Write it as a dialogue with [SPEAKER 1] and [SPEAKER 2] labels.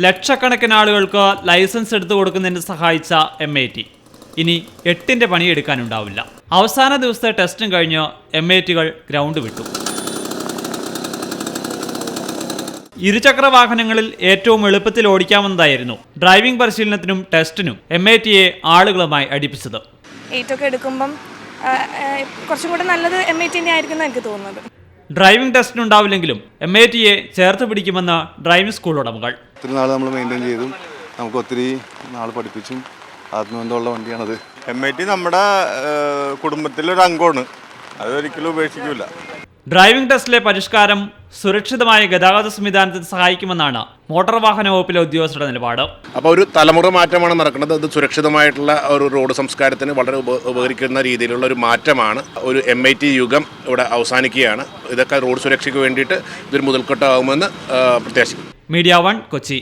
[SPEAKER 1] ലക്ഷക്കണക്കിന് ആളുകൾക്ക് ലൈസൻസ് എടുത്തു കൊടുക്കുന്നതിന് സഹായിച്ച MIT ഇനി 8ന്റെ പണിയെടുക്കാനുണ്ടാവില്ല. അവസാന ദിവസത്തെ ടെസ്റ്റും കഴിഞ്ഞ് MITകൾ ഗ്രൗണ്ട് വിട്ടു. ഇരുചക്ര വാഹനങ്ങളിൽ ഏറ്റവും എളുപ്പത്തിൽ ഓടിക്കാവുന്നതായിരുന്നു ഡ്രൈവിംഗ് പരിശീലനത്തിനും ടെസ്റ്റിനും MITയെ ആളുകളുമായി അടുപ്പിച്ചത്.
[SPEAKER 2] 8 ഒക്കെ എടുക്കുമ്പം കുറച്ചും കൂടെ നല്ലത് MIT ആയിരിക്കും എനിക്ക് തോന്നുന്നത്.
[SPEAKER 1] ഡ്രൈവിംഗ് ടെസ്റ്റിനുണ്ടാവില്ലെങ്കിലും MITയെ ചേർത്ത് പിടിക്കുമെന്ന് ഡ്രൈവിംഗ് സ്കൂൾ ഉടമകൾ.
[SPEAKER 3] ഒത്തിരി നാൾ നമ്മൾ മെയിൻറ്റെയിൻ ചെയ്തും നമുക്ക് ഒത്തിരി നാൾ പഠിപ്പിച്ചും ആത്മബന്ധമുള്ള വണ്ടിയാണത്.
[SPEAKER 4] MIT നമ്മുടെ കുടുംബത്തിലൊരു അംഗമാണ്, അതൊരിക്കലും ഉപേക്ഷിക്കില്ല.
[SPEAKER 1] ഡ്രൈവിംഗ് ടെസ്റ്റിലെ പരിഷ്കാരം സുരക്ഷിതമായ ഗതാഗത സംവിധാനത്തിന് സഹായിക്കുമെന്നാണ് മോട്ടോർ വാഹന വകുപ്പിലെ ഉദ്യോഗസ്ഥരുടെ നിലപാട്.
[SPEAKER 5] അപ്പോൾ ഒരു തലമുറ മാറ്റമാണ് നടക്കുന്നത്. അത് സുരക്ഷിതമായിട്ടുള്ള ഒരു റോഡ് സംസ്കാരത്തിന് വളരെ ഉപകരിക്കുന്ന രീതിയിലുള്ള ഒരു മാറ്റമാണ്. ഒരു MIT യുഗം ഇവിടെ അവസാനിക്കുകയാണ്. ഇതൊക്കെ റോഡ് സുരക്ഷയ്ക്ക് വേണ്ടിയിട്ട് ഇതൊരു മുതൽക്കൂട്ടാകുമെന്ന് പ്രത്യാശിക്കുന്നു.
[SPEAKER 1] മീഡിയ 1 കൊച്ചി.